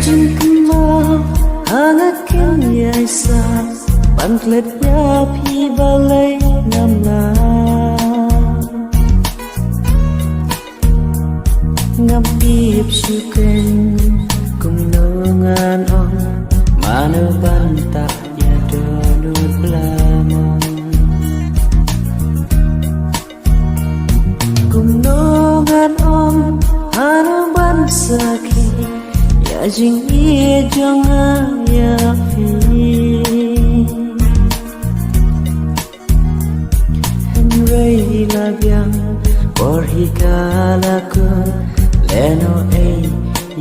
jin kuma hanakin yaisa pantlet ya phi balai namla ngapip syuken kumnongan on mana bantak ya donut belamon kumnongan on mana bansaki ya jing ye jonga ya fi henrei labiang porhikala ko leno ei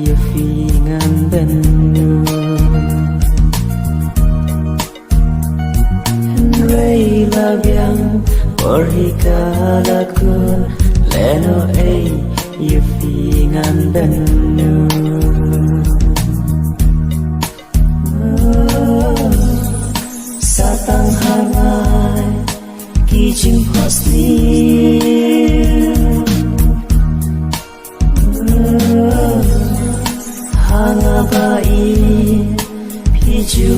ya fi ngan benu henrei labiang porhikala ko leno ei ya fi ngan benu satang hangai kijing pasni hanga bai piju